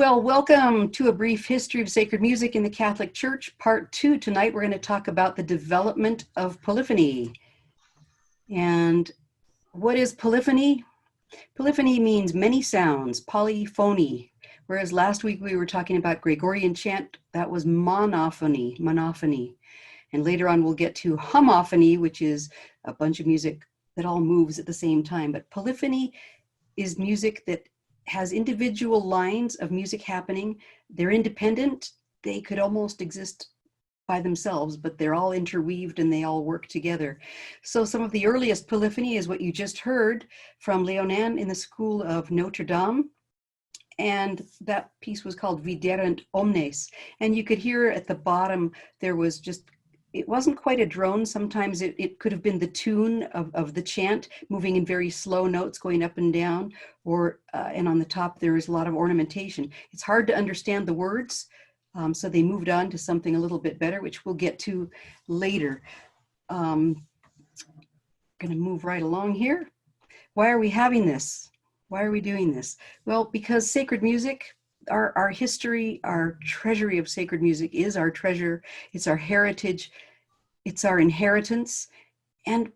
Well, welcome to A Brief History of Sacred Music in the Catholic Church, Part 2. Tonight we're going to talk about the development of polyphony. And what is polyphony? Polyphony means many sounds, polyphony. Whereas last week we were talking about Gregorian chant, that was monophony. And later on we'll get to homophony, which is a bunch of music that all moves at the same time. But polyphony is music that has individual lines of music happening. They're independent. They could almost exist by themselves, but they're all interweaved and they all work together. So some of the earliest polyphony is what you just heard from Léonin in the school of Notre Dame. And that piece was called Viderant Omnes. And you could hear at the bottom, there was just, it wasn't quite a drone. Sometimes it could have been the tune of the chant moving in very slow notes going up and down, or and on the top there is a lot of ornamentation. It's hard to understand the words, so they moved on to something a little bit better, which we'll get to later. Going to move right along here. Why are we having this? Why are we doing this? Well, because sacred music, our history, our treasury of sacred music is our treasure. It's our heritage. It's our inheritance. And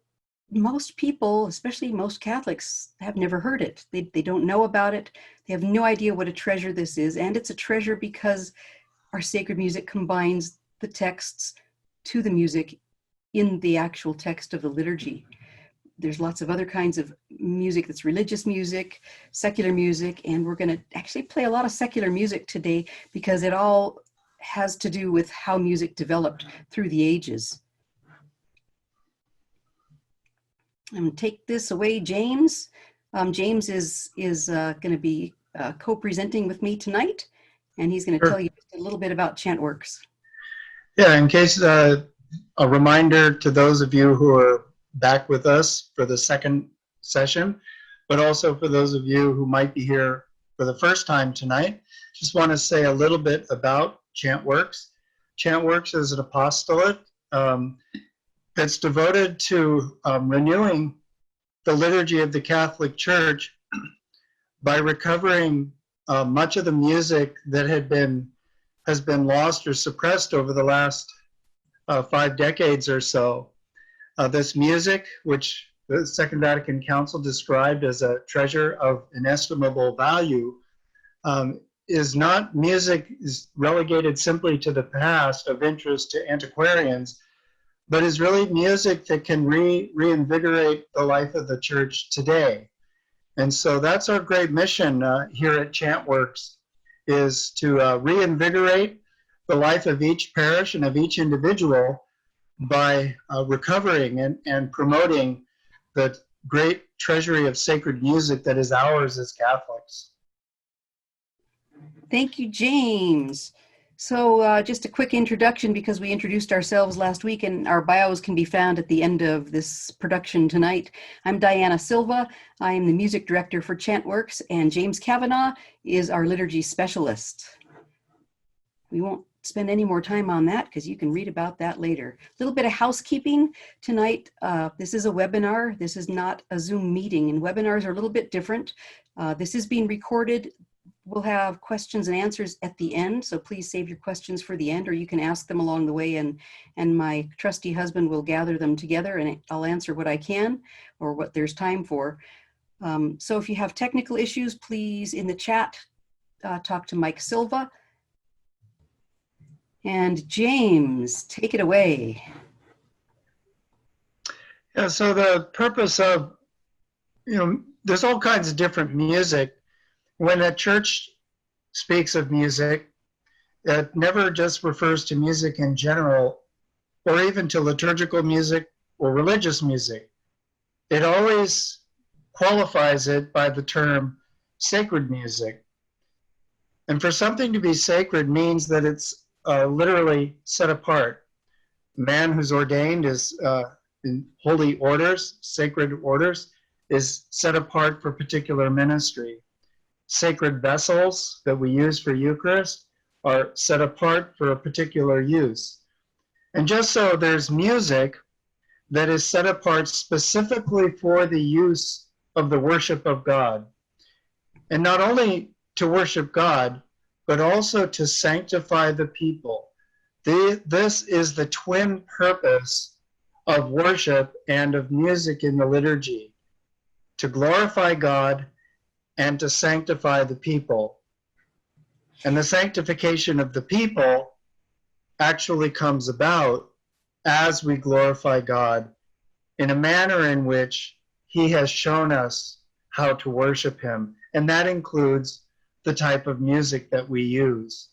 most people, especially most Catholics, have never heard it. They don't know about it. They have no idea what a treasure this is. And it's a treasure because our sacred music combines the texts to the music in the actual text of the liturgy. There's lots of other kinds of music that's religious music, secular music, and we're going to actually play a lot of secular music today because it all has to do with how music developed through the ages. I'm going to take this away, James. James is going to be co-presenting with me tonight, and he's going to tell you just a little bit about ChantWorks. Yeah, in case a reminder to those of you who are back with us for the second session, but also for those of you who might be here for the first time tonight, just want to say a little bit about ChantWorks. ChantWorks is an apostolate that's devoted to renewing the liturgy of the Catholic Church by recovering much of the music that has been lost or suppressed over the last 5 decades or so. This music, which the Second Vatican Council described as a treasure of inestimable value, is not music is relegated simply to the past of interest to antiquarians, but is really music that can reinvigorate the life of the church today. And so that's our great mission here at ChantWorks, is to reinvigorate the life of each parish and of each individual by recovering and promoting the great treasury of sacred music that is ours as Catholics. Thank you, James. So just a quick introduction, because we introduced ourselves last week and our bios can be found at the end of this production tonight. I'm Diana Silva. I am the music director for ChantWorks, and James Cavanagh is our liturgy specialist. We won't spend any more time on that because you can read about that later. A little bit of housekeeping tonight. This is a webinar. This is not a Zoom meeting, and webinars are a little bit different. This is being recorded. We'll have questions and answers at the end, so please save your questions for the end, or you can ask them along the way, and my trusty husband will gather them together and I'll answer what I can or what there's time for. So if you have technical issues, please in the chat talk to Mike Silva. And James, take it away. Yeah, so the purpose of, there's all kinds of different music. When a church speaks of music, it never just refers to music in general, or even to liturgical music or religious music. It always qualifies it by the term sacred music. And for something to be sacred means that it's literally set apart. A man who's ordained is in holy orders, sacred orders, is set apart for particular ministry. Sacred vessels that we use for Eucharist are set apart for a particular use. And just so there's music that is set apart specifically for the use of the worship of God. And not only to worship God, but also to sanctify the people. This is the twin purpose of worship and of music in the liturgy, to glorify God and to sanctify the people. And the sanctification of the people actually comes about as we glorify God in a manner in which he has shown us how to worship him. And that includes the type of music that we use.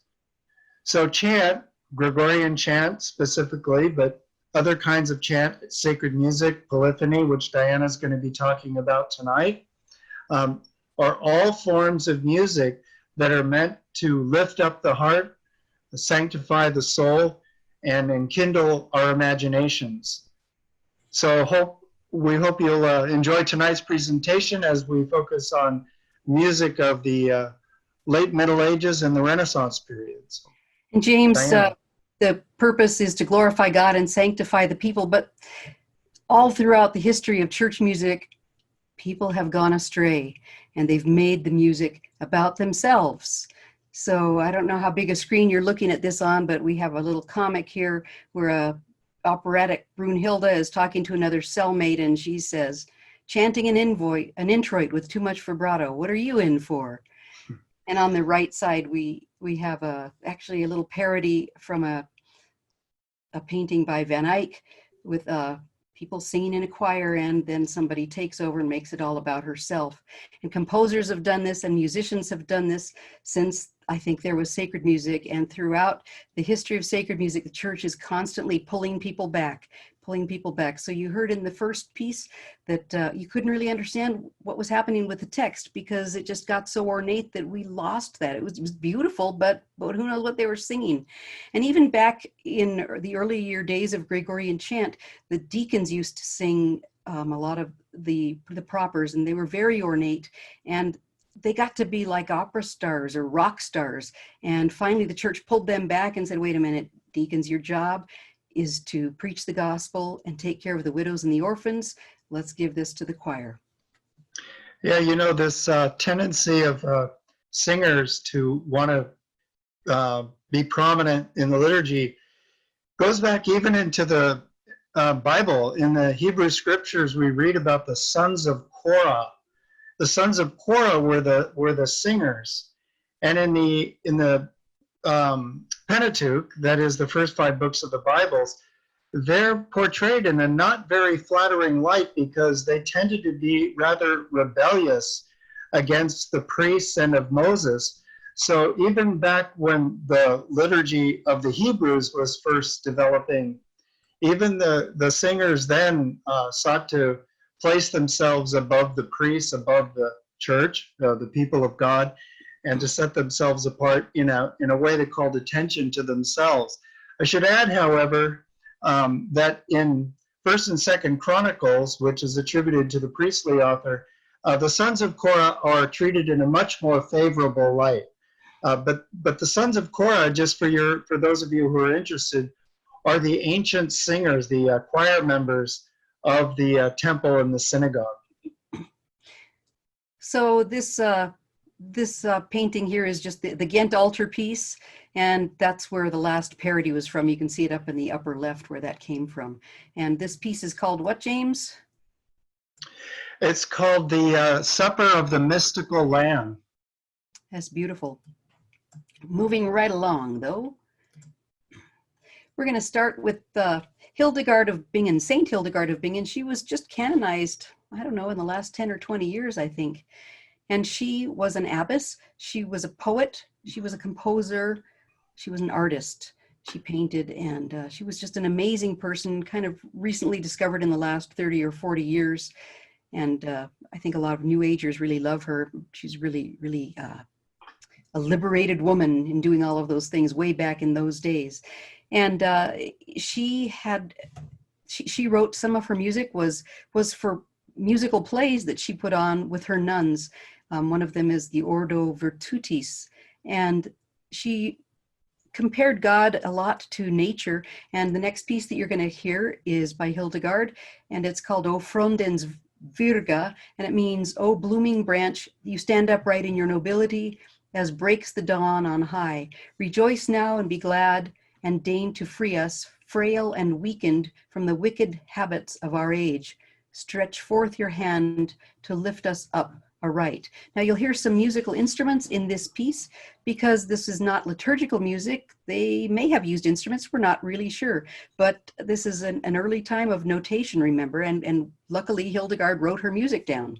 So chant, Gregorian chant specifically, but other kinds of chant, sacred music, polyphony, which Diana's going to be talking about tonight, are all forms of music that are meant to lift up the heart, sanctify the soul, and enkindle our imaginations. So we hope you'll enjoy tonight's presentation as we focus on music of the late Middle Ages and the Renaissance periods. And James, the purpose is to glorify God and sanctify the people, but all throughout the history of church music, people have gone astray and they've made the music about themselves. So I don't know how big a screen you're looking at this on, but we have a little comic here where a operatic Brunhilde is talking to another cellmate, and she says, chanting an introit with too much vibrato. What are you in for? And on the right side, we have actually a little parody from a painting by Van Eyck with people singing in a choir, and then somebody takes over and makes it all about herself. And composers have done this and musicians have done this since I think there was sacred music, and throughout the history of sacred music, the church is constantly pulling people back. So you heard in the first piece that you couldn't really understand what was happening with the text because it just got so ornate that we lost that. It was beautiful, but who knows what they were singing. And even back in the earlier days of Gregorian chant, the deacons used to sing a lot of the propers, and they were very ornate, and they got to be like opera stars or rock stars. And finally the church pulled them back and said, wait a minute, deacons, your job is to preach the gospel and take care of the widows and the orphans. Let's give this to the choir. Yeah, this tendency of singers to want to be prominent in the liturgy goes back even into the Bible. In the Hebrew scriptures, we read about the sons of Korah. The sons of Korah were the singers, and in the Pentateuch, that is the first 5 books of the Bibles, they're portrayed in a not very flattering light because they tended to be rather rebellious against the priests and of Moses. So even back when the liturgy of the Hebrews was first developing, even the singers then sought to place themselves above the priests, above the church, the people of God, and to set themselves apart in a way that called attention to themselves. I should add, however, that in 1st and 2nd Chronicles, which is attributed to the priestly author, the sons of Korah are treated in a much more favorable light. But the sons of Korah, just for those of you who are interested, are the ancient singers, the choir members of the temple and the synagogue. So this painting here is just the Ghent altar piece, and that's where the last parody was from. You can see it up in the upper left where that came from. And this piece is called what, James? It's called the Supper of the Mystical Lamb. That's beautiful. Moving right along, though. We're going to start with Hildegard of Bingen, Saint Hildegard of Bingen. She was just canonized, I don't know, in the last 10 or 20 years, I think. And she was an abbess. She was a poet. She was a composer. She was an artist. She painted, and she was just an amazing person, kind of recently discovered in the last 30 or 40 years. And I think a lot of New Agers really love her. She's really, really a liberated woman in doing all of those things way back in those days. And she wrote, some of her music was for musical plays that she put on with her nuns. One of them is the Ordo Virtutis, and she compared God a lot to nature. And the next piece that you're going to hear is by Hildegard, and it's called O Frondens Virga, and it means, O blooming branch, you stand upright in your nobility, as breaks the dawn on high. Rejoice now and be glad, and deign to free us, frail and weakened from the wicked habits of our age. Stretch forth your hand to lift us up aright. Now you'll hear some musical instruments in this piece because this is not liturgical music. They may have used instruments, we're not really sure, but this is an early time of notation, remember, and luckily Hildegard wrote her music down.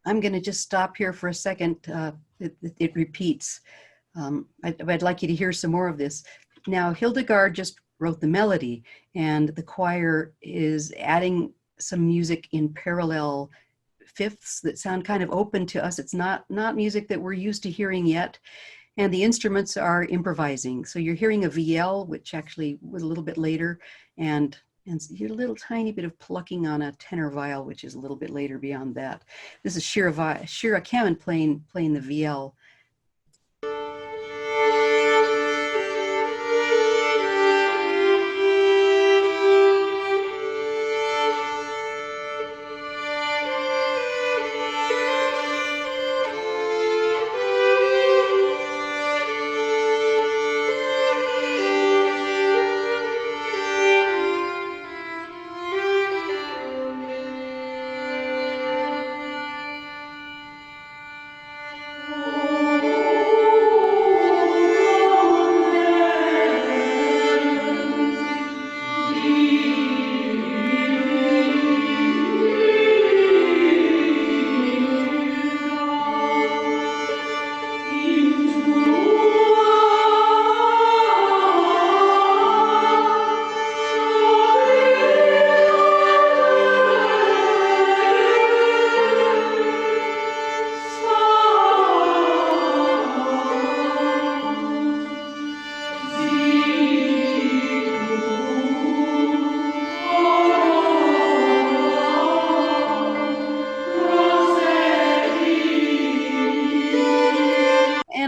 I'm going to just stop here for a second. It repeats. I'd like you to hear some more of this. Now, Hildegard just wrote the melody, and the choir is adding some music in parallel fifths that sound kind of open to us. It's not music that we're used to hearing yet. And the instruments are improvising. So you're hearing a VL, which actually was a little bit later, and a little tiny bit of plucking on a tenor viol, which is a little bit later beyond that. This is Shira Cavanagh playing the VL.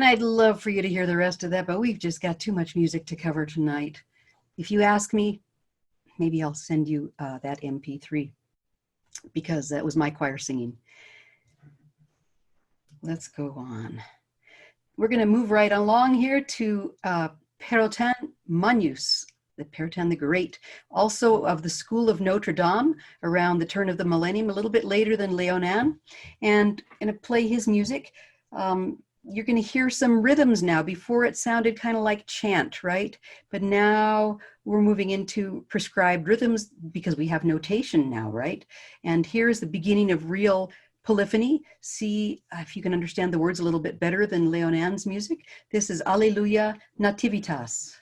I'd love for you to hear the rest of that, but we've just got too much music to cover tonight. If you ask me, maybe I'll send you that MP3 because that was my choir singing. Let's go on. We're going to move right along here to Perotin Magnus, the Pertin the Great, also of the school of Notre Dame around the turn of the millennium, a little bit later than Leonin, and going to play his music. You're going to hear some rhythms now. Before it sounded kind of like chant, right? But now we're moving into prescribed rhythms because we have notation now, right? And here's the beginning of real polyphony. See if you can understand the words a little bit better than Leonin's music. This is Alleluia Nativitas.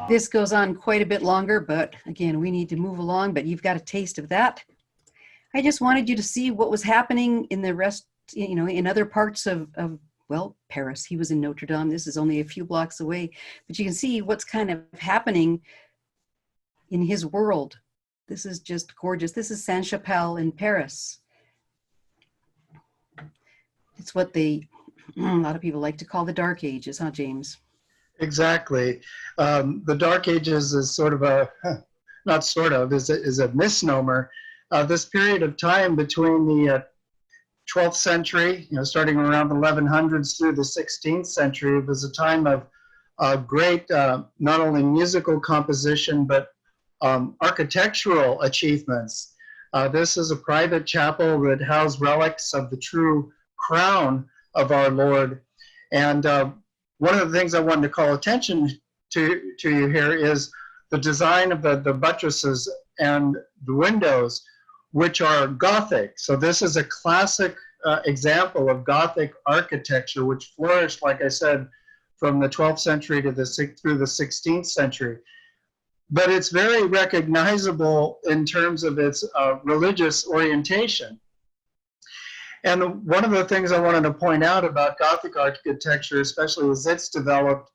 This goes on quite a bit longer, but again, we need to move along, but you've got a taste of that. I just wanted you to see what was happening in the rest, in other parts of well, Paris. He was in Notre Dame. This is only a few blocks away, but you can see what's kind of happening in his world. This is just gorgeous. This is Sainte-Chapelle in Paris. It's what a lot of people like to call the Dark Ages, huh, James? Exactly. The Dark Ages is sort of is a misnomer. This period of time between the 12th century, starting around the 1100s through the 16th century, was a time of great, not only musical composition, but architectural achievements. This is a private chapel that housed relics of the true crown of our Lord. And one of the things I wanted to call attention to you here is the design of the buttresses and the windows, which are Gothic. So this is a classic example of Gothic architecture, which flourished, like I said, from the 12th century to through the 16th century. But it's very recognizable in terms of its religious orientation. And one of the things I wanted to point out about Gothic architecture, especially as it's developed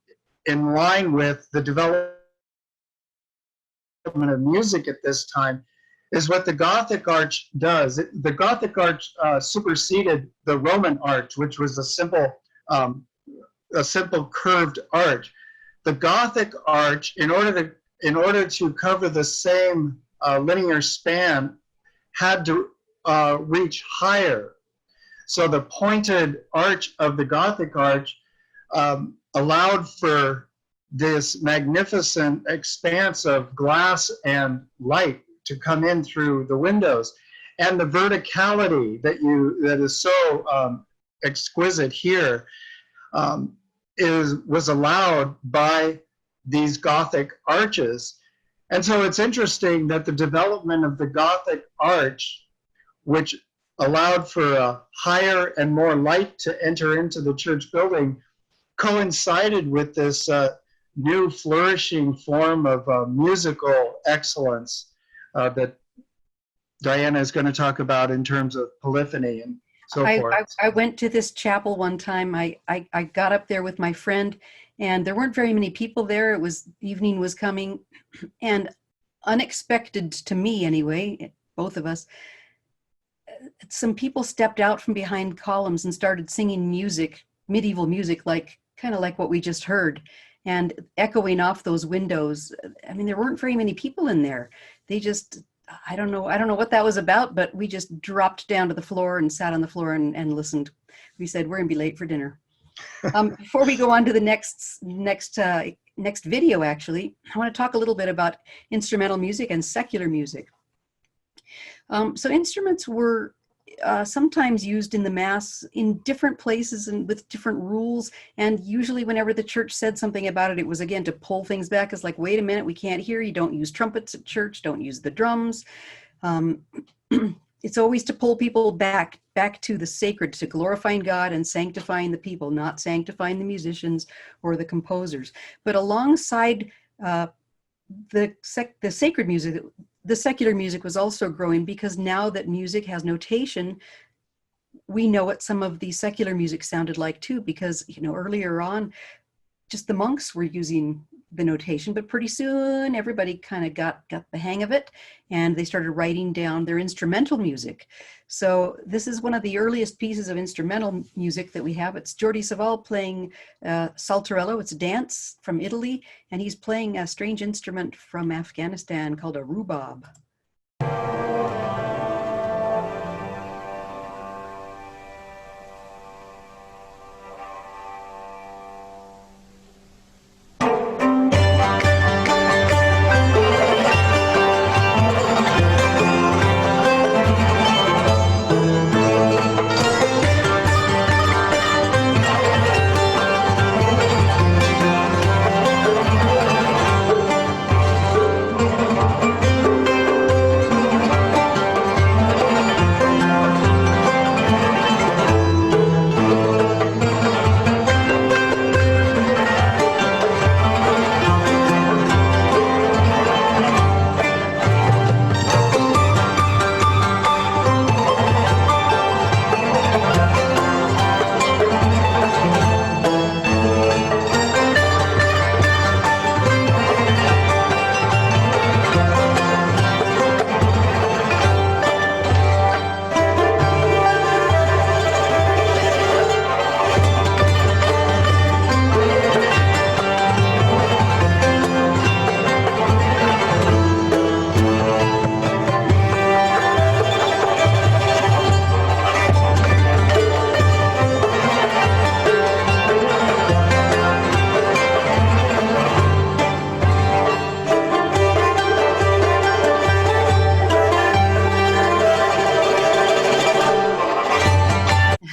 in line with the development of music at this time, is what the Gothic arch does. The Gothic arch superseded the Roman arch, which was a simple curved arch. The Gothic arch, in order to cover the same linear span, had to reach higher. So the pointed arch of the Gothic arch allowed for this magnificent expanse of glass and light to come in through the windows. And the verticality that is so exquisite here was allowed by these Gothic arches. And so it's interesting that the development of the Gothic arch, which allowed for a higher and more light to enter into the church building, coincided with this new flourishing form of musical excellence that Diana is going to talk about in terms of polyphony and so forth. I went to this chapel one time. I got up there with my friend, and there weren't very many people there. Evening was coming, and unexpected to me anyway, both of us, some people stepped out from behind columns and started singing music, medieval music, kind of like what we just heard. and echoing off those windows. I mean, there weren't very many people in there. They just, I don't know what that was about, but we just dropped down to the floor and sat on the floor and listened. We said, we're gonna be late for dinner. Before we go on to the next video, actually, I want to talk a little bit about instrumental music and secular music. So instruments were sometimes used in the Mass in different places and with different rules. And usually whenever the church said something about it, it was, again, to pull things back. It's like, wait a minute, we can't hear you. Don't use trumpets at church. Don't use the drums. It's always to pull people back to the sacred, to glorifying God and sanctifying the people, not sanctifying the musicians or the composers. But alongside the sacred music, the secular music was also growing, because now that music has notation, we know what some of the secular music sounded like too, because, you know, earlier on, just the monks were using the notation, but pretty soon everybody kind of got the hang of it, and they started writing down their instrumental music. So this is one of the earliest pieces of instrumental music that we have. It's Jordi Savall playing Saltarello. It's a dance from Italy, and he's playing a strange instrument from Afghanistan called a rhubarb.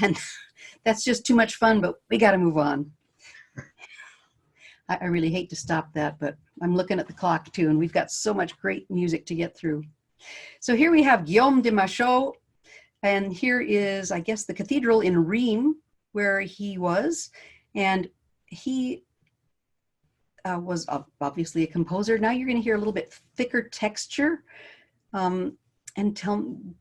And that's just too much fun, but we got to move on. I really hate to stop that, but I'm looking at the clock too, and we've got so much great music to get through. So here we have Guillaume de Machaut, and here is, I guess, the cathedral in Rheims where he was, and he was obviously a composer. Now you're going to hear a little bit thicker texture, and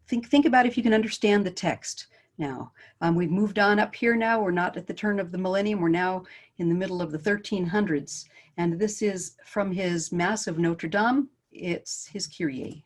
think about if you can understand the text. Now, we've moved on up here now. We're not at the turn of the millennium. We're now in the middle of the 1300s. And this is from his Mass of Notre Dame. It's his Kyrie.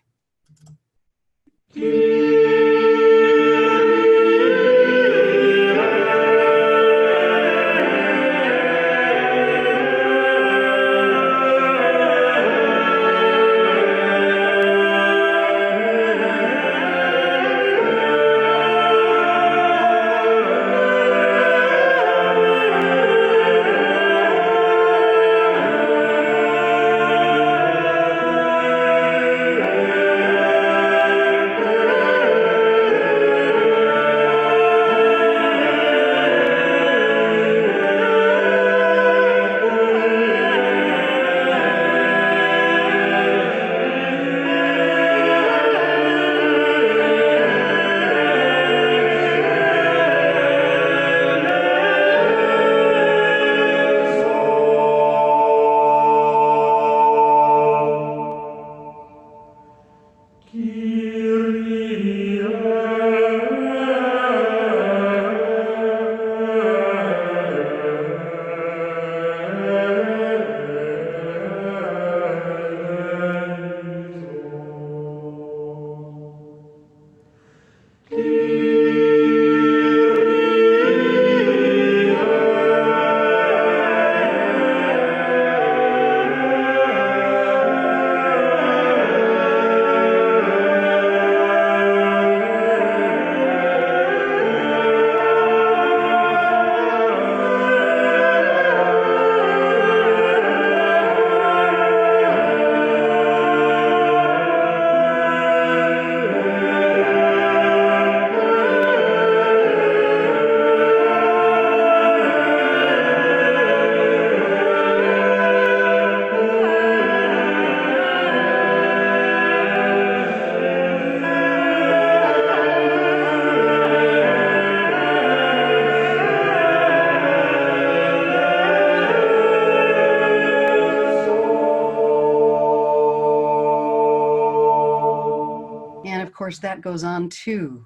course, that goes on too.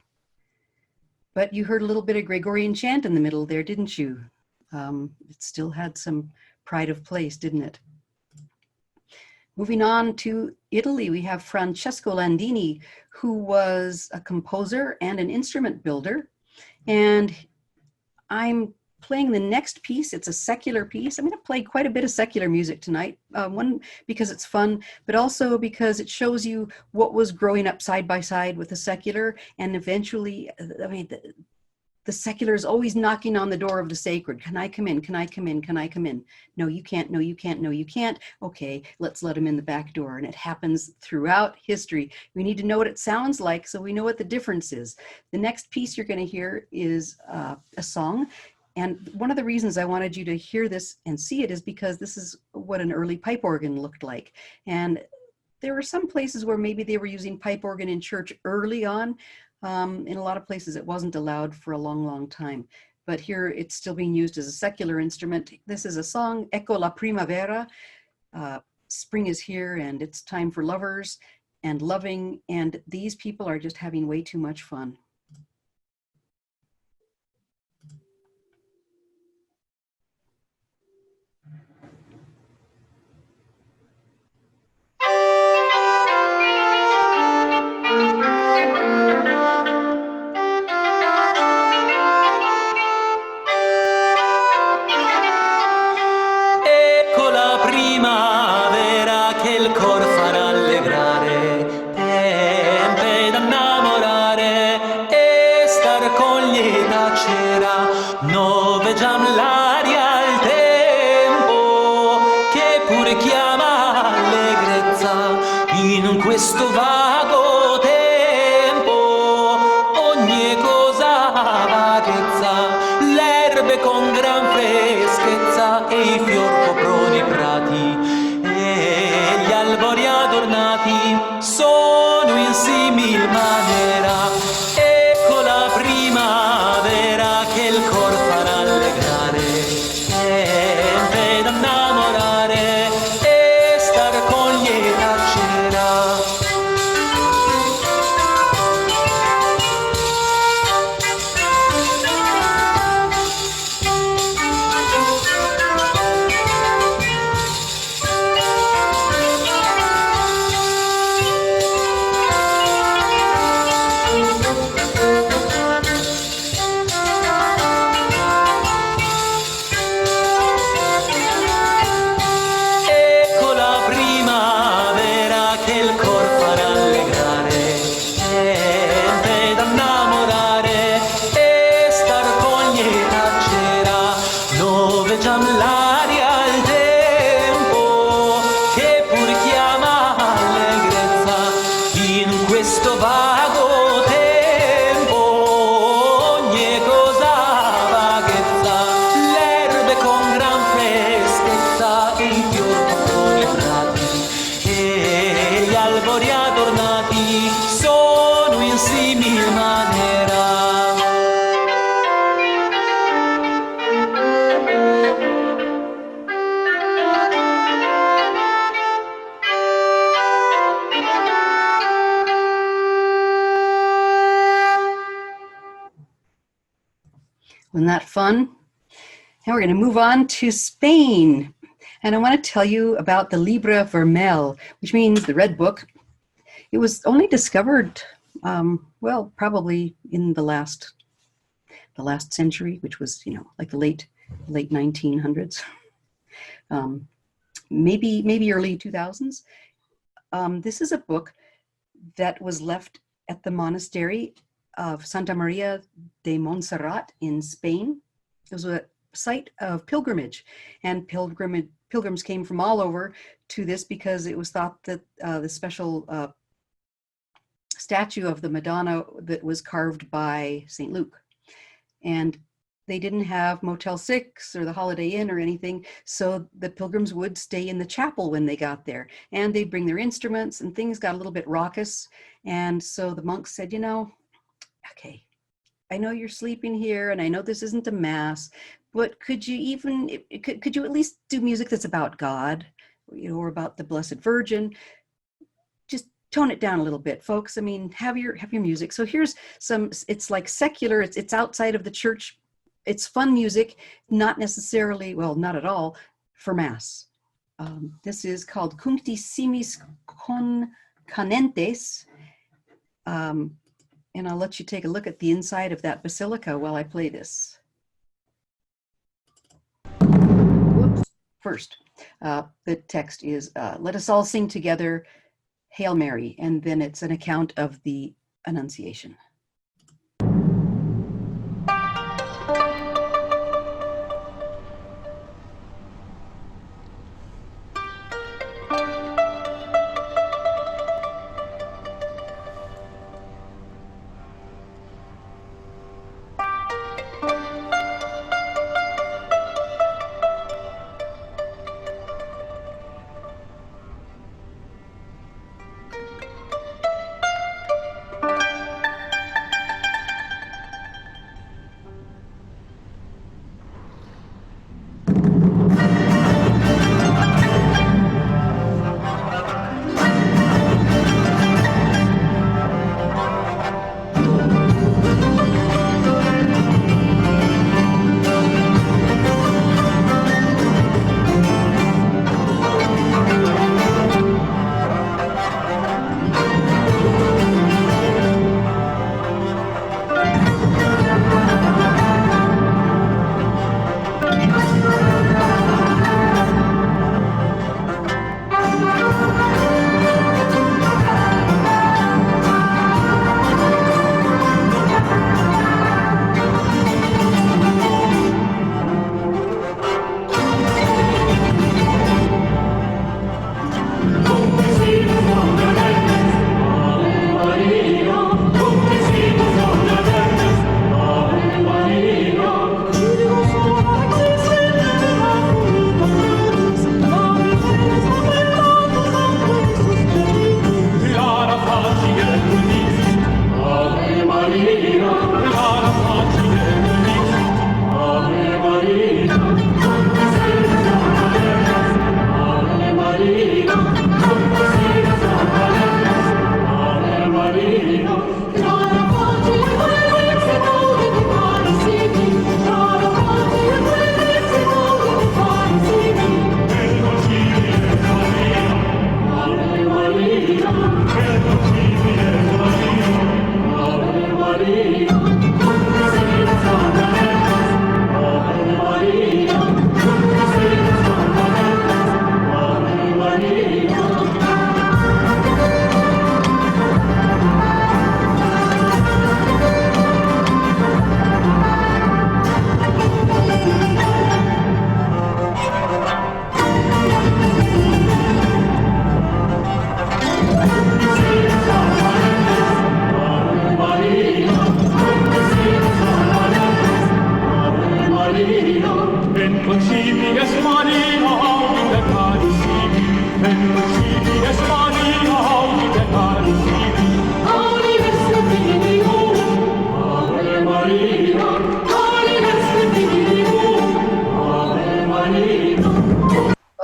But you heard a little bit of Gregorian chant in the middle there, didn't you? It still had some pride of place, didn't it? Moving on to Italy, we have Francesco Landini, who was a composer and an instrument builder. And I'm playing the next piece. It's a secular piece. I'm going to play quite a bit of secular music tonight. One, because it's fun, but also because it shows you what was growing up side by side with the secular. And eventually, I mean, the secular is always knocking on the door of the sacred. Can I come in? Can I come in? Can I come in? No, you can't. No, you can't. No, you can't. Okay, let's let him in the back door. And it happens throughout history. We need to know what it sounds like so we know what the difference is. The next piece you're going to hear is a song. And one of the reasons I wanted you to hear this and see it is because this is what an early pipe organ looked like. And there were some places where maybe they were using pipe organ in church early on. In a lot of places, it wasn't allowed for a long, long time. But here it's still being used as a secular instrument. This is a song, Ecco la primavera. Spring is here and it's time for lovers and loving. And these people are just having way too much fun. Questo vago tempo, ogni cosa vaghezza, l'erbe con gran freschezza e i fior coprono i prati e gli albori adornati sono in simil maniera. Ecco la primavera che il cor farà allegrare, tempe da innamorare e star con lieta cera. Wasn't that fun? Now we're going to move on to Spain. And I want to tell you about the Libra Vermell, which means the Red Book. It was only discovered, well, probably in the last century, which was, like the late 1900s, maybe early 2000s. This is a book that was left at the monastery of Santa Maria de Montserrat in Spain. It was a site of pilgrimage, and pilgrims came from all over to this because it was thought that the special statue of the Madonna that was carved by St. Luke. And they didn't have Motel 6 or the Holiday Inn or anything, so the pilgrims would stay in the chapel when they got there. And they'd bring their instruments, and things got a little bit raucous. And so the monks said, okay, I know you're sleeping here, and I know this isn't a mass, but could you at least do music that's about God, or about the Blessed Virgin? Just tone it down a little bit, folks. I mean, have your music. So here's some, it's like secular, it's outside of the church. It's fun music, not necessarily, well, not at all, for Mass. This is called Cunctissimis Canentes. And I'll let you take a look at the inside of that basilica while I play this. Whoops. First, the text is, let us all sing together, Hail Mary, and then it's an account of the Annunciation.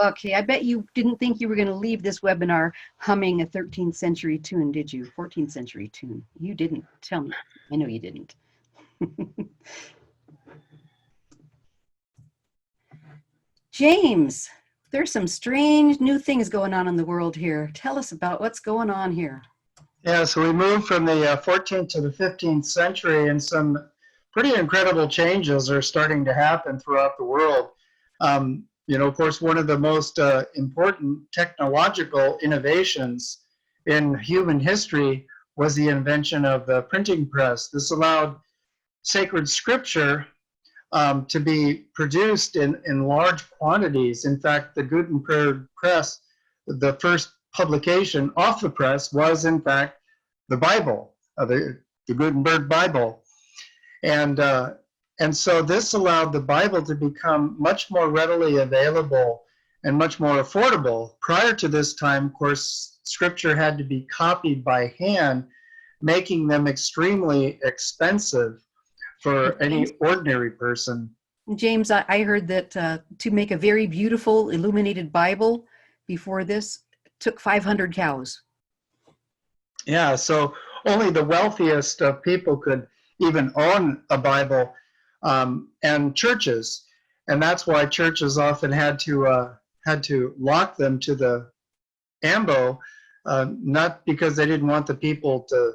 Okay, I bet you didn't think you were going to leave this webinar humming a 13th century tune, did you? 14th century tune. You didn't. Tell me. I know you didn't. James, there's some strange new things going on in the world here. Tell us about what's going on here. Yeah, so we moved from the 14th to the 15th century, and some pretty incredible changes are starting to happen throughout the world. You know, of course, one of the most important technological innovations in human history was the invention of the printing press. This allowed sacred scripture to be produced in large quantities. In fact, the Gutenberg press, the first publication off the press, was in fact the Bible, the Gutenberg Bible. And so this allowed the Bible to become much more readily available and much more affordable. Prior to this time, of course, scripture had to be copied by hand, making them extremely expensive for any ordinary person. James, I heard that to make a very beautiful illuminated Bible before this took 500 cows. Yeah, so only the wealthiest of people could even own a Bible, and churches, and that's why churches often had to lock them to the ambo, not because they didn't want the people to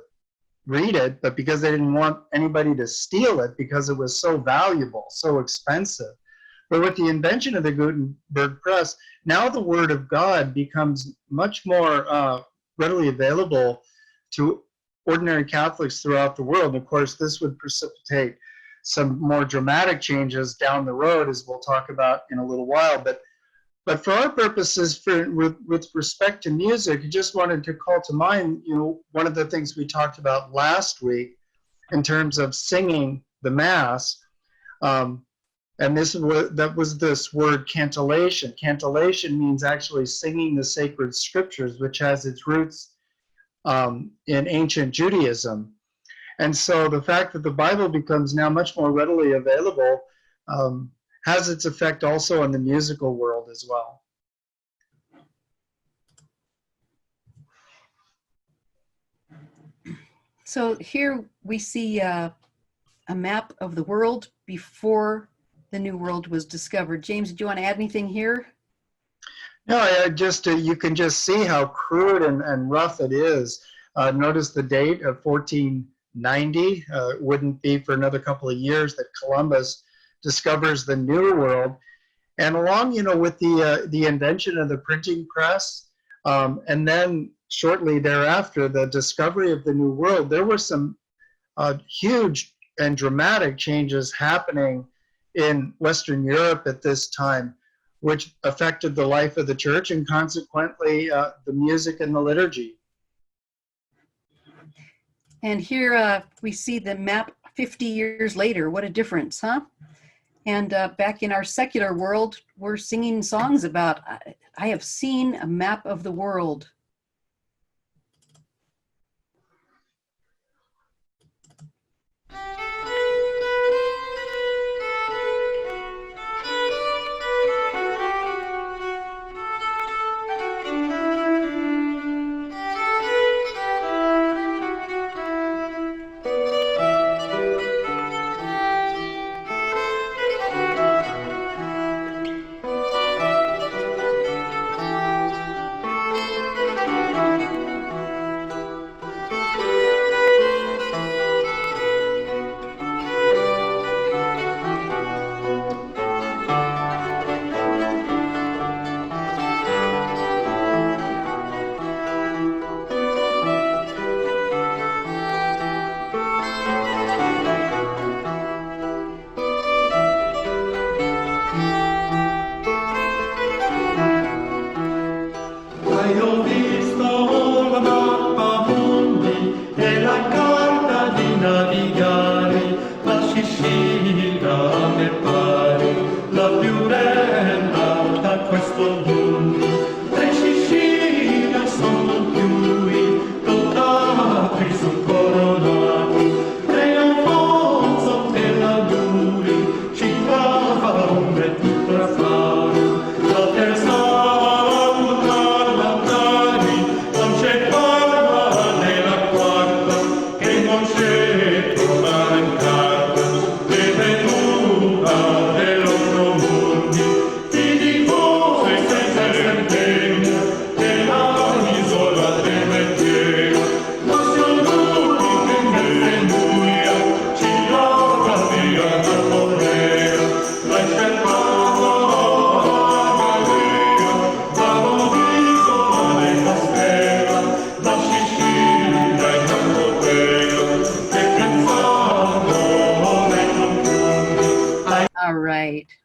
read it, but because they didn't want anybody to steal it because it was so valuable, so expensive. But with the invention of the Gutenberg press, now the Word of God becomes much more readily available to ordinary Catholics throughout the world. And of course, this would precipitate some more dramatic changes down the road, as we'll talk about in a little while. But for our purposes, with respect to music, I just wanted to call to mind, one of the things we talked about last week in terms of singing the Mass. And that was this word cantillation. Cantillation means actually singing the sacred scriptures, which has its roots in ancient Judaism. And so the fact that the Bible becomes now much more readily available has its effect also on the musical world as well. So here we see a map of the world before the New World was discovered. James, do you want to add anything here? No, you can just see how crude and rough it is. Notice the date of 1490. It wouldn't be for another couple of years that Columbus discovers the New World. And along, with the invention of the printing press, and then shortly thereafter, the discovery of the New World, there were some huge and dramatic changes happening in Western Europe at this time, which affected the life of the church and consequently the music and the liturgy. And here we see the map 50 years later. What a difference, huh? And back in our secular world, we're singing songs about, I have seen a map of the world.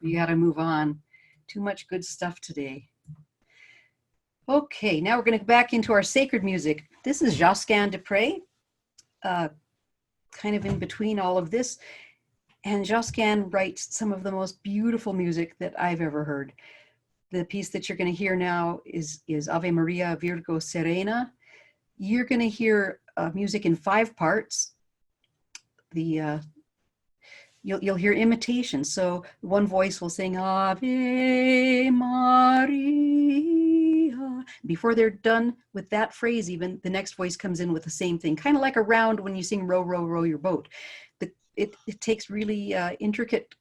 We got to move on. Too much good stuff today. Okay, now we're going to go back into our sacred music. This is Josquin de Prez, kind of in between all of this. And Josquin writes some of the most beautiful music that I've ever heard. The piece that you're going to hear now is Ave Maria Virgo Serena. You're going to hear music in 5 parts. You'll hear imitation. So one voice will sing Ave Maria Before they're done with that phrase, even the next voice comes in with the same thing, kind of like a round when you sing row, row, row your boat. It takes really intricate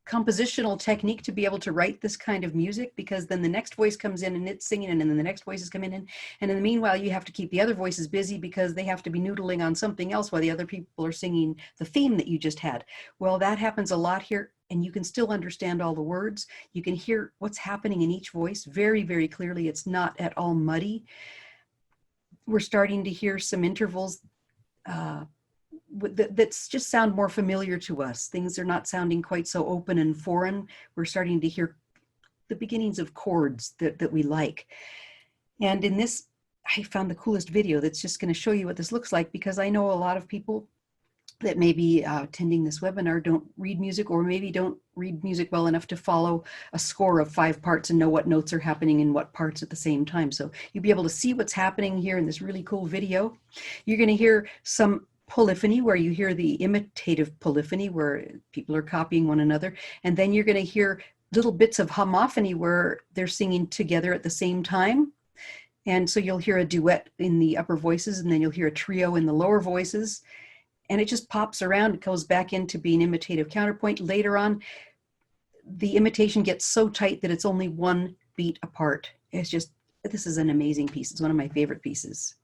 compositional technique to be able to write this kind of music, because then the next voice comes in and it's singing, and then the next voice is coming in, and in the meanwhile you have to keep the other voices busy because they have to be noodling on something else while the other people are singing the theme that you just had. Well, that happens a lot here, and you can still understand all the words. You can hear what's happening in each voice very, very clearly. It's not at all muddy. We're starting to hear some intervals that's just sound more familiar to us. Things are not sounding quite so open and foreign. We're starting to hear the beginnings of chords that we like. And in this, I found the coolest video that's just going to show you what this looks like, because I know a lot of people that may be attending this webinar don't read music, or maybe don't read music well enough to follow a score of 5 parts and know what notes are happening in what parts at the same time. So you'll be able to see what's happening here in this really cool video. You're going to hear some polyphony, where you hear the imitative polyphony, where people are copying one another. And then you're going to hear little bits of homophony, where they're singing together at the same time. And so you'll hear a duet in the upper voices, and then you'll hear a trio in the lower voices. And it just pops around. It goes back into being imitative counterpoint. Later on, the imitation gets so tight that it's only 1 beat apart. It's just, this is an amazing piece. It's one of my favorite pieces.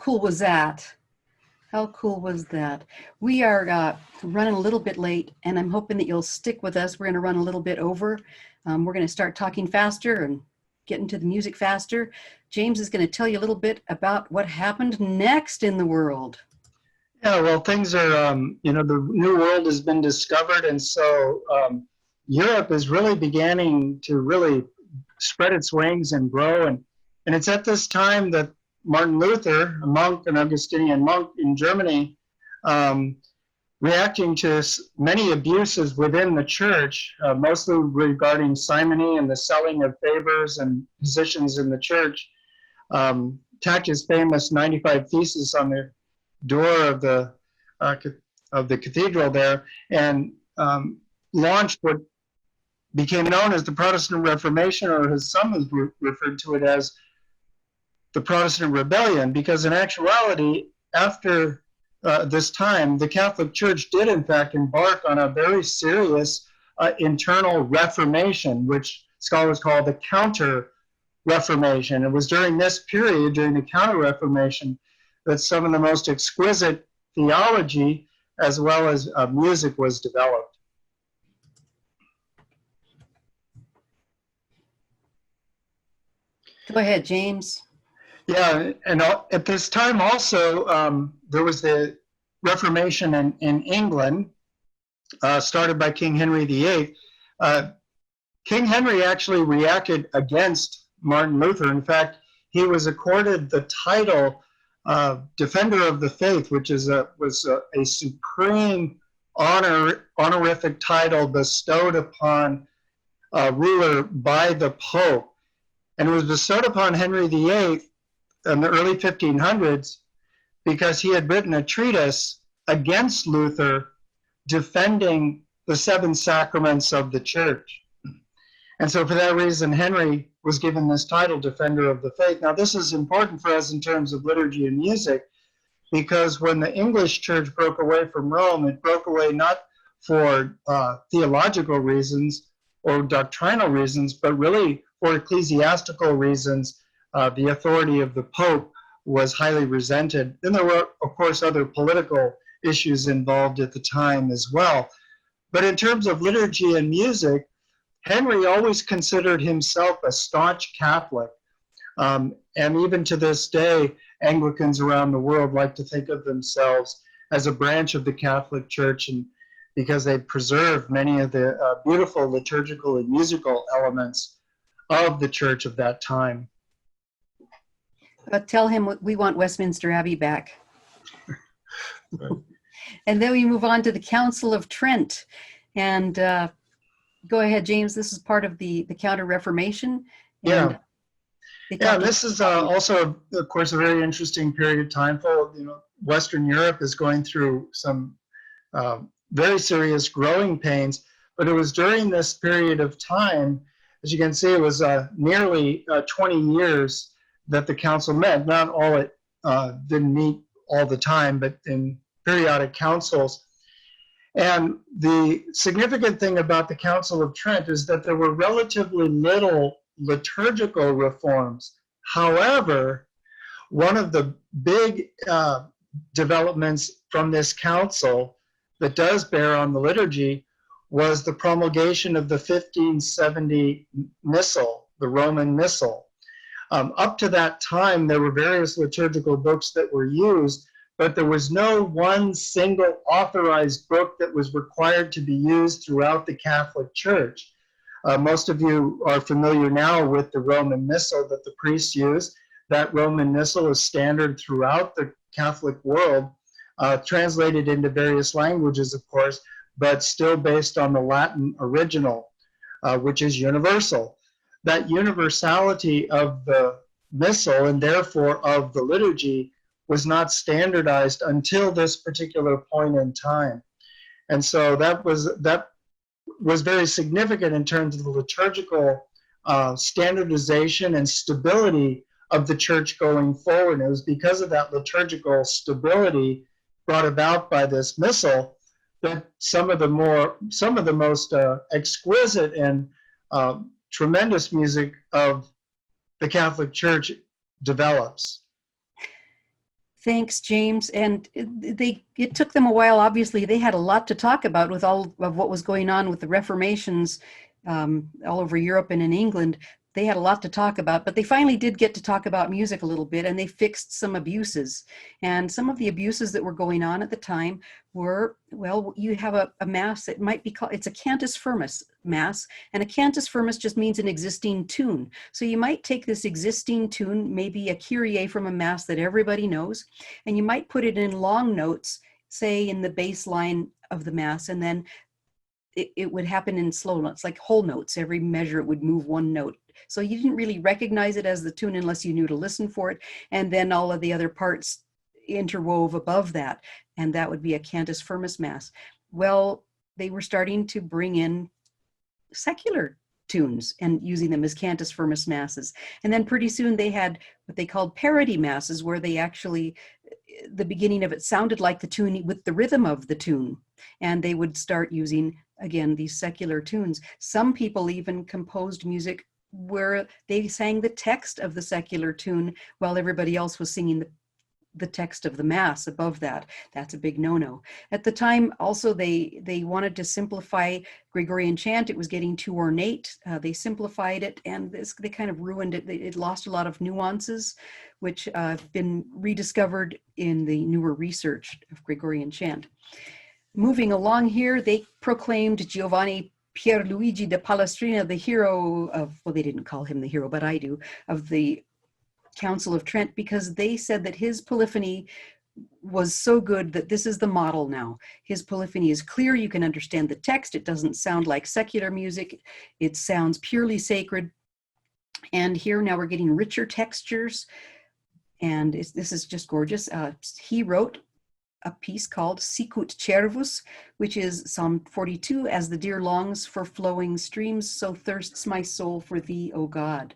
cool was that? How cool was that? We are running a little bit late, and I'm hoping that you'll stick with us. We're going to run a little bit over. We're going to start talking faster and get into the music faster. James is going to tell you a little bit about what happened next in the world. Yeah, well, things are, the New World has been discovered, and so Europe is really beginning to really spread its wings and grow. And it's at this time that Martin Luther, a monk, an Augustinian monk in Germany, reacting to many abuses within the church, mostly regarding simony and the selling of favors and positions in the church, tacked his famous 95 Theses on the door of the cathedral there, and launched what became known as the Protestant Reformation, or as some have referred to it as the Protestant Rebellion, because in actuality, after this time, the Catholic Church did in fact embark on a very serious internal reformation, which scholars call the Counter-Reformation. It was during this period, during the Counter-Reformation, that some of the most exquisite theology as well as music was developed. Go ahead, James. Yeah, and at this time also, there was the Reformation in England, started by King Henry VIII. King Henry actually reacted against Martin Luther. In fact, he was accorded the title Defender of the Faith, which was a supreme honorific title bestowed upon a ruler by the Pope. And it was bestowed upon Henry VIII in the early 1500s because he had written a treatise against Luther defending the seven sacraments of the church. And so for that reason, Henry was given this title, Defender of the Faith. Now, this is important for us in terms of liturgy and music, because when the English church broke away from Rome, it broke away not for theological reasons or doctrinal reasons, but really for ecclesiastical reasons. The authority of the Pope was highly resented. Then there were, of course, other political issues involved at the time as well. But in terms of liturgy and music, Henry always considered himself a staunch Catholic. And even to this day, Anglicans around the world like to think of themselves as a branch of the Catholic Church, and because they preserved many of the beautiful liturgical and musical elements of the church of that time. Tell him we want Westminster Abbey back. Right. And then we move on to the Council of Trent. And go ahead, James. This is part of the Counter-Reformation. Yeah. Yeah, this is also, of course, a very interesting period of time. For Western Europe is going through some very serious growing pains, but it was during this period of time, as you can see, it was nearly 20 years that the council met. Not all it didn't meet all the time, but in periodic councils. And the significant thing about the Council of Trent is that there were relatively little liturgical reforms. However, one of the big developments from this council that does bear on the liturgy was the promulgation of the 1570 Missal, the Roman Missal. Up to that time, there were various liturgical books that were used, but there was no one single authorized book that was required to be used throughout the Catholic Church. Most of you are familiar now with the Roman Missal that the priests use. That Roman Missal is standard throughout the Catholic world, translated into various languages, of course, but still based on the Latin original, which is universal. That universality of the Missal, and therefore of the liturgy, was not standardized until this particular point in time. And so that was very significant in terms of the liturgical standardization and stability of the church going forward. And it was because of that liturgical stability brought about by this missal that some of the most exquisite and tremendous music of the Catholic Church develops. Thanks, James. And it took them a while. Obviously, they had a lot to talk about with all of what was going on with the Reformations all over Europe and in England. They had a lot to talk about, but they finally did get to talk about music a little bit, and they fixed some abuses. And some of the abuses that were going on at the time were, well, you have a mass that might be called, it's a cantus firmus mass, and a cantus firmus just means an existing tune. So you might take this existing tune, maybe a Kyrie from a mass that everybody knows, and you might put it in long notes, say in the bass line of the mass, and then it would happen in slow notes, like whole notes. Every measure it would move one note. So you didn't really recognize it as the tune unless you knew to listen for it. And then all of the other parts interwove above that. And that would be a cantus firmus mass. Well, they were starting to bring in secular tunes and using them as cantus firmus masses. And then pretty soon they had what they called parody masses, where they actually, the beginning of it sounded like the tune with the rhythm of the tune. And they would start using, again, these secular tunes. Some people even composed music where they sang the text of the secular tune while everybody else was singing the text of the mass above that. That's a big no-no. At the time, also, they wanted to simplify Gregorian chant. It was getting too ornate. They simplified it, and they kind of ruined it. It lost a lot of nuances, which have been rediscovered in the newer research of Gregorian chant. Moving along here, they proclaimed Giovanni Pierluigi da Palestrina the hero of, well, they didn't call him the hero, but I do, of the Council of Trent, because they said that his polyphony was so good that this is the model now. His polyphony is clear. You can understand the text. It doesn't sound like secular music. It sounds purely sacred. And here now we're getting richer textures. And this is just gorgeous. He wrote a piece called Sicut Cervus, which is Psalm 42, as the deer longs for flowing streams, so thirsts my soul for thee, O God.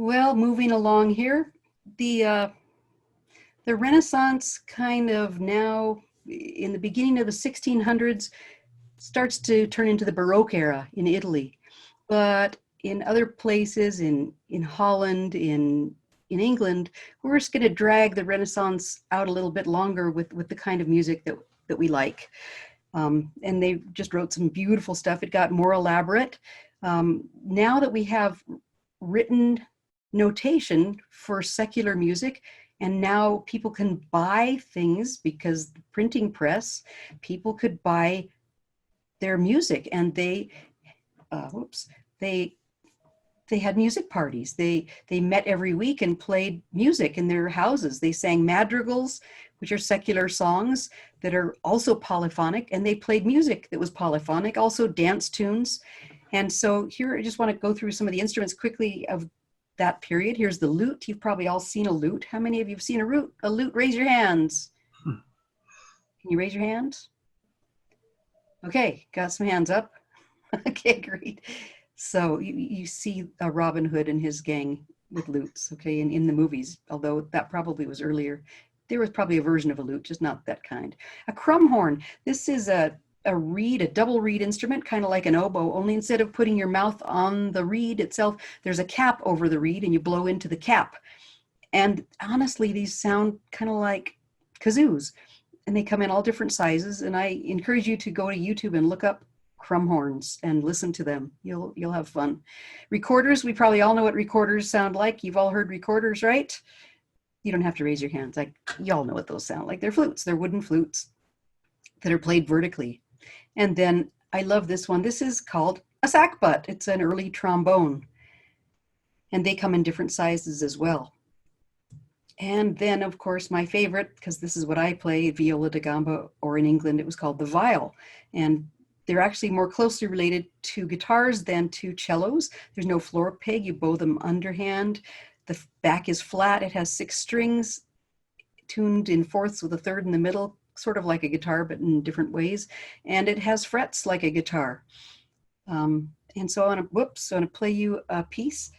Well, moving along here, the Renaissance kind of now in the beginning of the 1600s starts to turn into the Baroque era in Italy. But in other places, in Holland, in England, we're just going to drag the Renaissance out a little bit longer with the kind of music that we like. And they just wrote some beautiful stuff. It got more elaborate. Now that we have written notation for secular music, and now people can buy things because the printing press, people could buy their music, and they had music parties. They met every week and played music in their houses. They sang madrigals, which are secular songs that are also polyphonic, and they played music that was polyphonic, also dance tunes. And so here I just want to go through some of the instruments quickly of that period. Here's the lute. You've probably all seen a lute. How many of you have seen a lute? Raise your hands. Can you raise your hands? Okay, got some hands up. Okay, great. So you see Robin Hood and his gang with lutes, okay, in the movies, although that probably was earlier. There was probably a version of a lute, just not that kind. A crumhorn. This is a reed, a double reed instrument, kind of like an oboe, only instead of putting your mouth on the reed itself, there's a cap over the reed and you blow into the cap. And honestly, these sound kind of like kazoos, and they come in all different sizes. And I encourage you to go to YouTube and look up crumhorns and listen to them. You'll have fun. Recorders, we probably all know what recorders sound like. You've all heard recorders, right? You don't have to raise your hands. Y'all know what those sound like. They're flutes. They're wooden flutes that are played vertically. And then I love this one. This is called a sackbut. It's an early trombone. And they come in different sizes as well. And then, of course, my favorite, because this is what I play, viola da gamba, or in England, it was called the viol. And they're actually more closely related to guitars than to cellos. There's no floor peg. You bow them underhand. The back is flat. It has 6 strings tuned in fourths with a third in the middle, sort of like a guitar, but in different ways. And it has frets like a guitar. And so I want to play you a piece.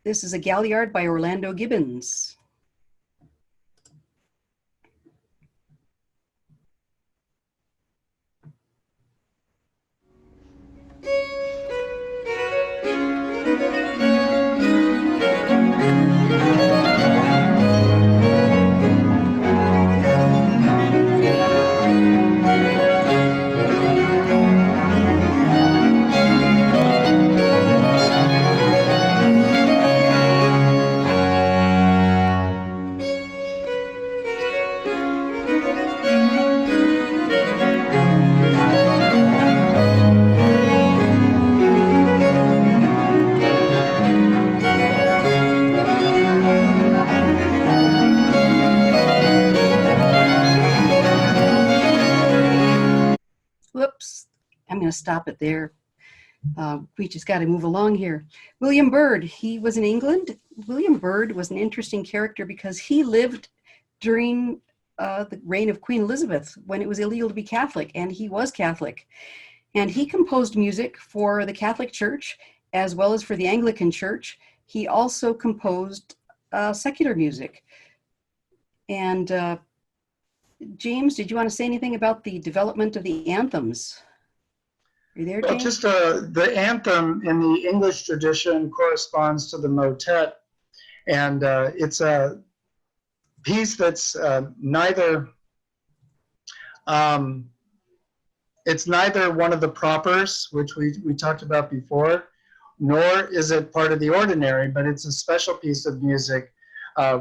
This is a Galliard by Orlando Gibbons. Whoops, I'm going to stop it there. We just got to move along here. William Byrd, he was in England. William Byrd was an interesting character because he lived during the reign of Queen Elizabeth when it was illegal to be Catholic, and he was Catholic. And he composed music for the Catholic Church as well as for the Anglican Church. He also composed secular music. And James, did you want to say anything about the development of the anthems? Are you there, James? Well, just the anthem in the English tradition corresponds to the motet, and it's a piece that's neither it's neither one of the propers, which we talked about before, nor is it part of the ordinary, but it's a special piece of music,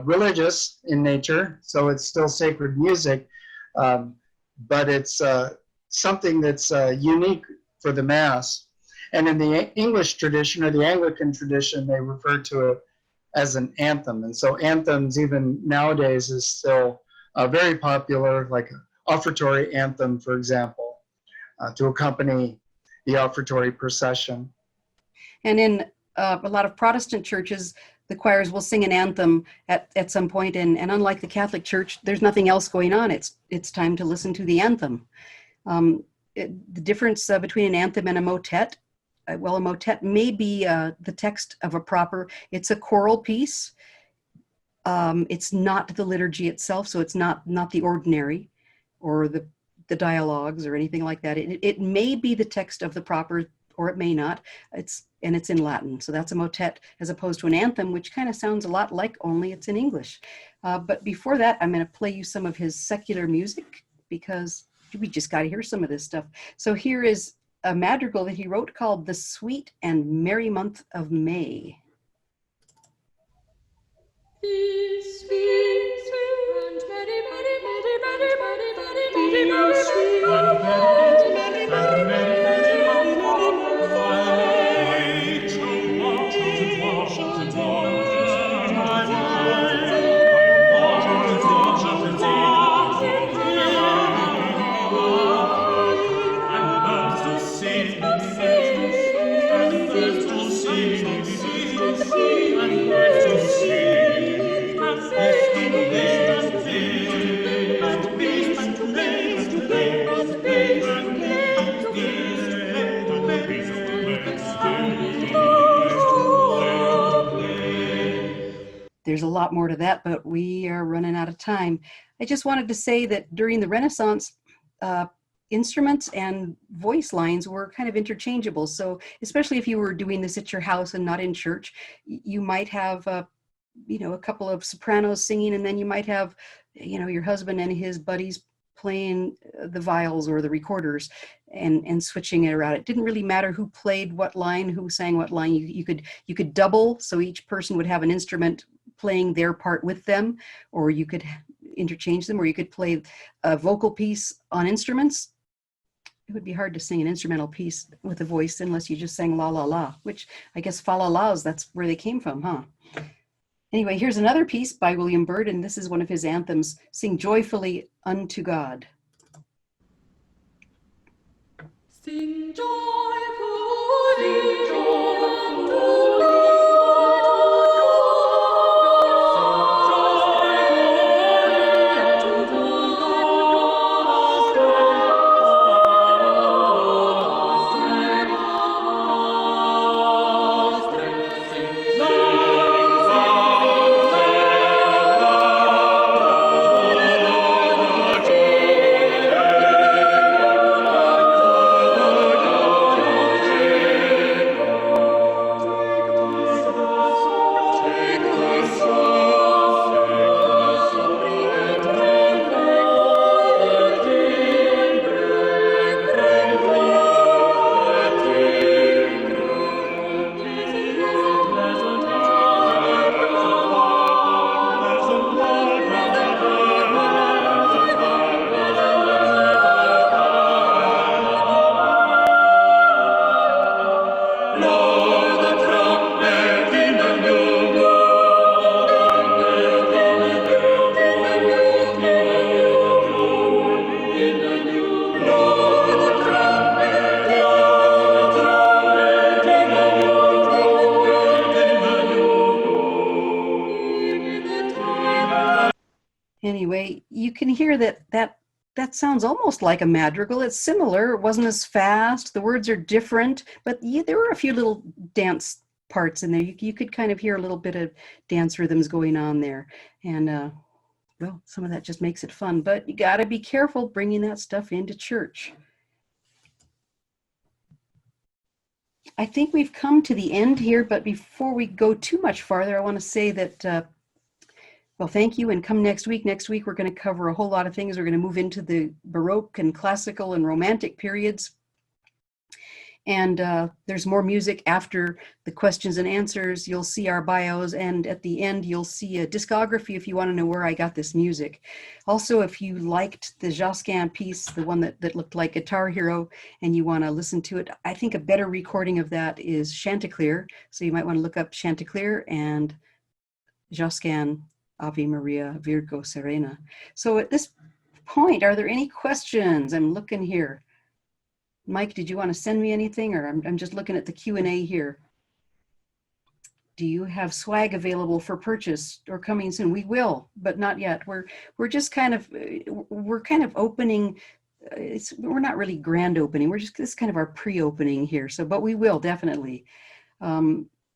religious in nature, so it's still sacred music, but it's something that's unique for the Mass. And in the English tradition or the Anglican tradition, they refer to it as an anthem. And so anthems, even nowadays, is still very popular, like an offertory anthem, for example, to accompany the offertory procession. And in a lot of Protestant churches, the choirs will sing an anthem at some point, and unlike the Catholic Church, there's nothing else going on. It's time to listen to the anthem. The difference between an anthem and a motet, well, a motet may be the text of a proper, it's a choral piece. It's not the liturgy itself, so it's not the ordinary or the dialogues or anything like that. It may be the text of the proper, or it may not. It's in Latin, so that's a motet as opposed to an anthem, which kind of sounds a lot like, only it's in English. But before that, I'm going to play you some of his secular music because we just got to hear some of this stuff. So here is a madrigal that he wrote called "The Sweet and Merry Month of May." This sweet, sweet, and merry, merry, merry, merry, merry, merry, merry, merry, sweet and merry, merry, merry, merry, merry, merry, There's a lot more to that, but we are running out of time. I just wanted to say that during the Renaissance, instruments and voice lines were kind of interchangeable. So especially if you were doing this at your house and not in church, you might have, a couple of sopranos singing, and then you might have, your husband and his buddies playing the viols or the recorders and switching it around. It didn't really matter who played what line, who sang what line. You could double, so each person would have an instrument playing their part with them, or you could interchange them, or you could play a vocal piece on instruments. It would be hard to sing an instrumental piece with a voice unless you just sang la la la, which I guess fa la la's, that's where they came from, huh? Anyway, here's another piece by William Byrd, and this is one of his anthems, "Sing Joyfully Unto God." Sing joyfully unto God. Anyway, you can hear that sounds almost like a madrigal. It's similar. It wasn't as fast. The words are different, but there were a few little dance parts in there. You could kind of hear a little bit of dance rhythms going on there. And well, some of that just makes it fun, but you got to be careful bringing that stuff into church. I think we've come to the end here, but before we go too much farther, I want to say that well, thank you, and come next week. Next week, we're going to cover a whole lot of things. We're going to move into the Baroque and classical and Romantic periods. And there's more music after the questions and answers. You'll see our bios, and at the end, you'll see a discography if you want to know where I got this music. Also, if you liked the Josquin piece, the one that looked like Guitar Hero, and you want to listen to it, I think a better recording of that is Chanticleer. So you might want to look up Chanticleer and Josquin, Ave Maria, Virgo Serena. So at this point, are there any questions? I'm looking here. Mike, did you want to send me anything, or I'm just looking at the Q&A here. Do you have swag available for purchase or coming soon? We will, but not yet. We're just kind of opening we're not really grand opening. We're just, this is kind of our pre-opening here. So, but we will definitely.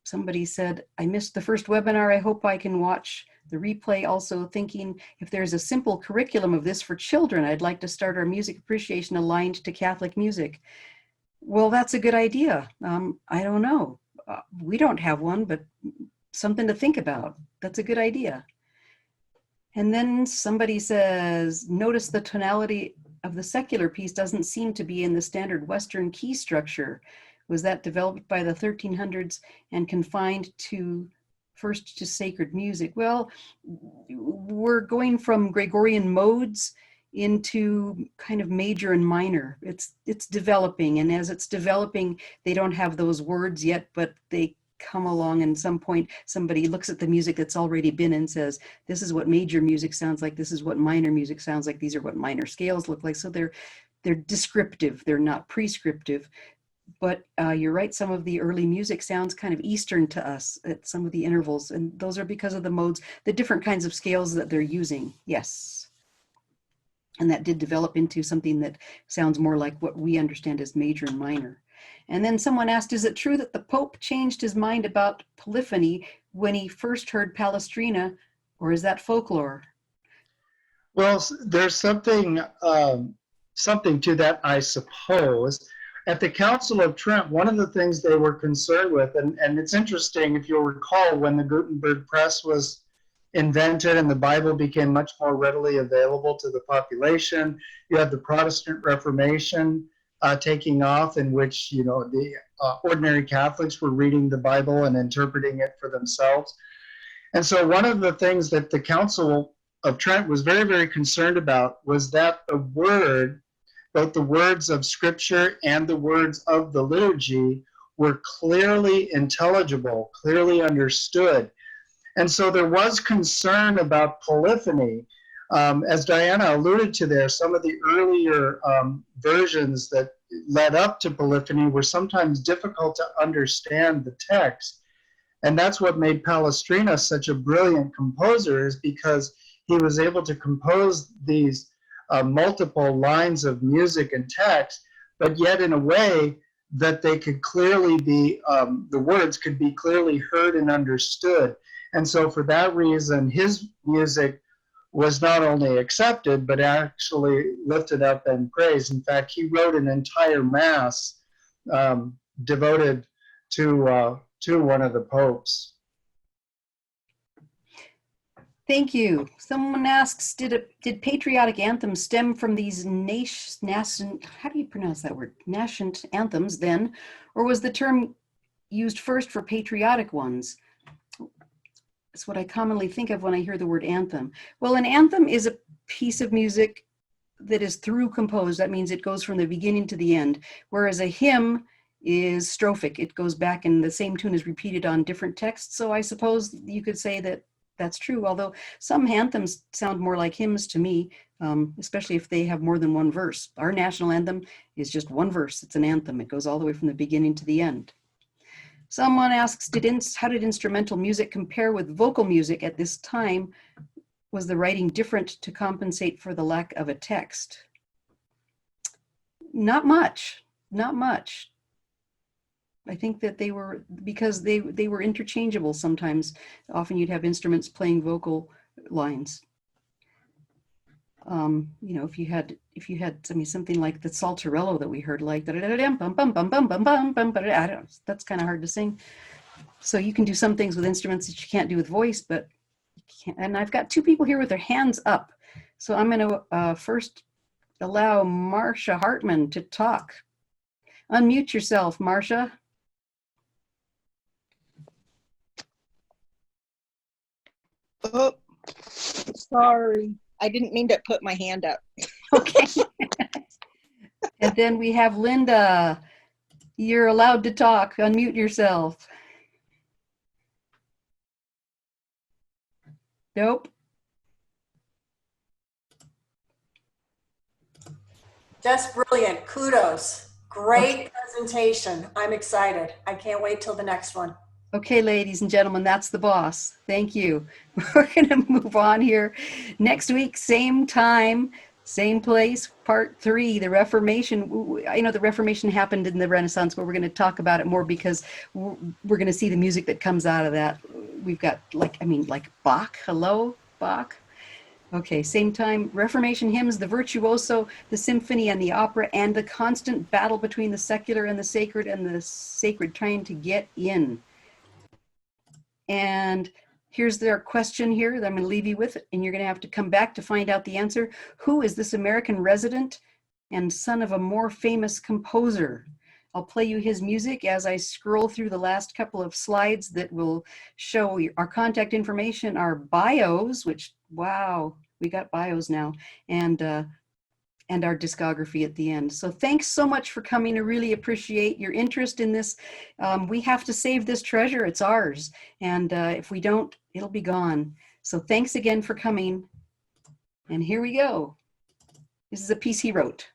Somebody said, I missed the first webinar. I hope I can watch the replay. Also thinking if there's a simple curriculum of this for children, I'd like to start our music appreciation aligned to Catholic music. Well, that's a good idea. I don't know. We don't have one, but something to think about. That's a good idea. And then somebody says, notice the tonality of the secular piece doesn't seem to be in the standard Western key structure. Was that developed by the 1300s and confined to first to sacred music? Well, we're going from Gregorian modes into kind of major and minor. It's developing, and as it's developing, they don't have those words yet, but they come along, and some point somebody looks at the music that's already been and says, this is what major music sounds like, this is what minor music sounds like, these are what minor scales look like. So they're descriptive, they're not prescriptive. But you're right, some of the early music sounds kind of Eastern to us at some of the intervals, and those are because of the modes, the different kinds of scales that they're using. Yes. And that did develop into something that sounds more like what we understand as major and minor. And then someone asked, is it true that the Pope changed his mind about polyphony when he first heard Palestrina, or is that folklore? Well, there's something to that, I suppose. At the Council of Trent, one of the things they were concerned with, and it's interesting, if you'll recall, when the Gutenberg press was invented and the Bible became much more readily available to the population, you had the Protestant Reformation taking off, in which, you know, the ordinary Catholics were reading the Bible and interpreting it for themselves. And so one of the things that the Council of Trent was very, very concerned about was that the word, both the words of Scripture and the words of the liturgy, were clearly intelligible, clearly understood. And so there was concern about polyphony. As Diana alluded to there, some of the earlier versions that led up to polyphony were sometimes difficult to understand the text. And that's what made Palestrina such a brilliant composer, is because he was able to compose these multiple lines of music and text, but yet in a way that they could clearly be, the words could be clearly heard and understood. And so for that reason, his music was not only accepted, but actually lifted up and praised. In fact, he wrote an entire mass devoted to one of the popes. Thank you. Someone asks, did patriotic anthems stem from these nascent, how do you pronounce that word? Nascent anthems then, or was the term used first for patriotic ones? That's what I commonly think of when I hear the word anthem. Well, an anthem is a piece of music that is through composed. That means it goes from the beginning to the end, whereas a hymn is strophic. It goes back and the same tune is repeated on different texts. So I suppose you could say that that's true, although some anthems sound more like hymns to me, especially if they have more than one verse. Our national anthem is just one verse. It's an anthem. It goes all the way from the beginning to the end. Someone asks, how did instrumental music compare with vocal music at this time? Was the writing different to compensate for the lack of a text? Not much, not much. I think that they were, because they were interchangeable sometimes. Often you'd have instruments playing vocal lines. You know, if you had something like the Saltarello that we heard, like that's kind of hard to sing. So you can do some things with instruments that you can't do with voice, but you can't. And I've got two people here with their hands up. So I'm going to first allow Marcia Hartman to talk. Unmute yourself, Marcia. Oh, sorry. I didn't mean to put my hand up. Okay. And then we have Linda. You're allowed to talk. Unmute yourself. Nope. Just brilliant. Kudos. Great presentation. I'm excited. I can't wait till the next one. Okay, ladies and gentlemen, that's the boss. Thank you. We're going to move on here. Next week, same time, Same place, part 3, the Reformation. I know the Reformation happened in the Renaissance, but we're going to talk about it more because we're going to see the music that comes out of that. We've got like Bach. Hello, Bach. Okay, same time, Reformation hymns, the virtuoso, the symphony and the opera, and the constant battle between the secular and the sacred trying to get in. And here's their question here that I'm going to leave you with, and you're going to have to come back to find out the answer. Who is this American resident and son of a more famous composer? I'll play you his music as I scroll through the last couple of slides that will show our contact information, our bios, which, wow, we got bios now, and our discography at the end. So thanks so much for coming. I really appreciate your interest in this. We have to save this treasure. It's ours. And if we don't, it'll be gone. So thanks again for coming. And here we go. This is a piece he wrote.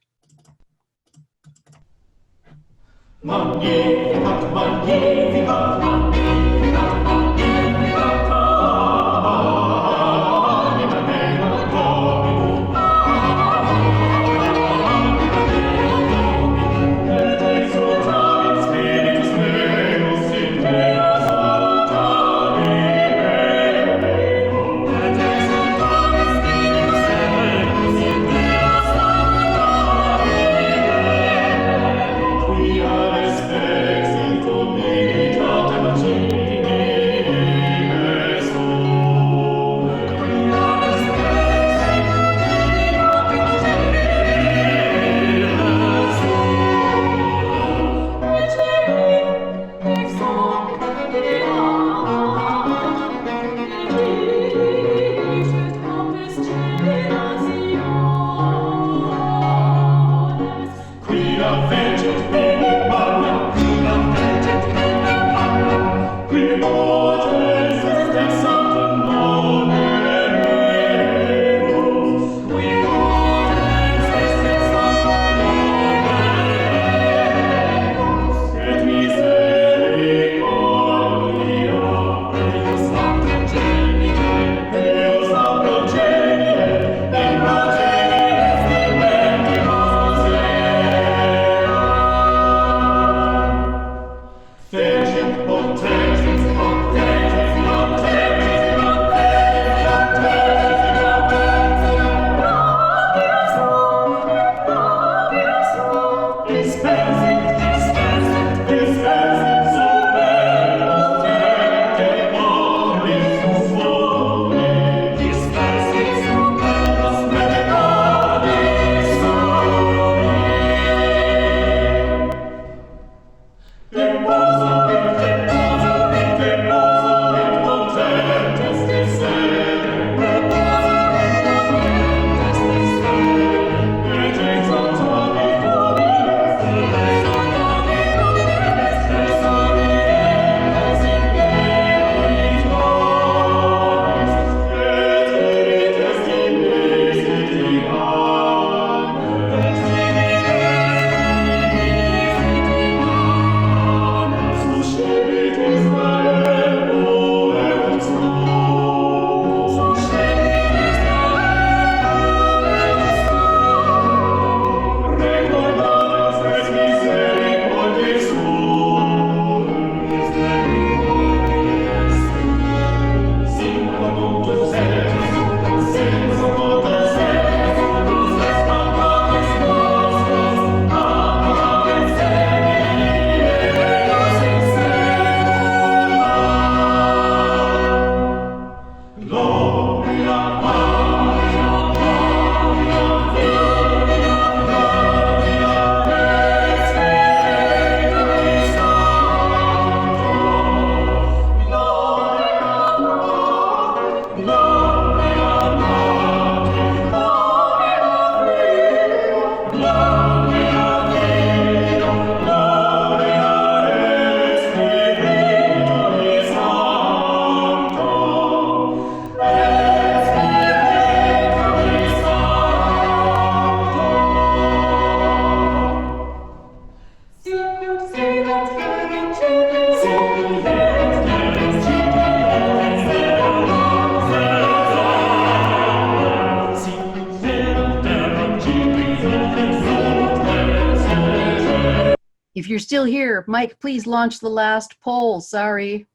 Magnificat, magnificat, magnificat, magnificat, anima mea Dominum, anima mea Dominum, et exultavit spiritus meus in Deo salutari meo, et exultavit spiritus meus in Deo salutari meo, quia respexit omnibitatem Cini Jesu, quia respexit omnibitatem Cini Jesu. Et ex hoc capiam, et campes generationes, quia fecit bene magna, quia fecit bene magna, qui potens est ex sanctum nomen Deus, qui potens est ex sanctum nomen Deus, et misericordia, Deus aprogenite, Deus aprogenite, in progenies dimentimus fecit potentis, potentis, potentis, dispensit, dispensit, dispensit superos te oris soli, dispensit superos te oris soli. Deposuit potentes descendere, deposuit potentes descendere, et exaltavit Domines, et exaltavit Domines, et salientes in meritoris, et irites in misericorde, et irites in misericorde. If you're still here, Mike, please launch the last poll. Sorry.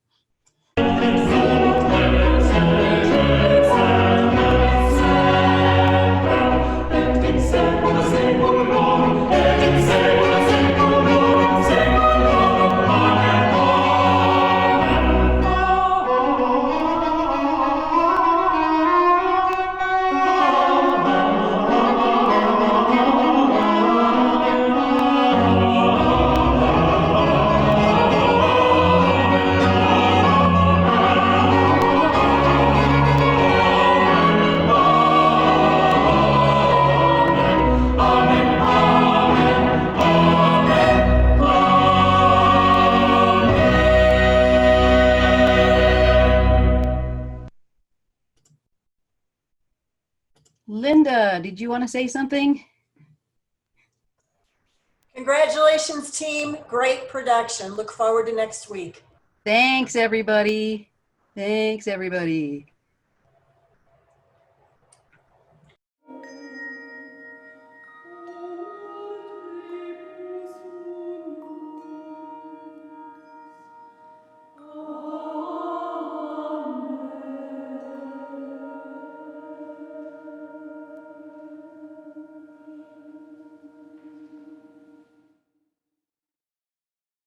Linda, did you want to say something? Congratulations, team. Great production. Look forward to next week. Thanks, everybody. Thanks, everybody.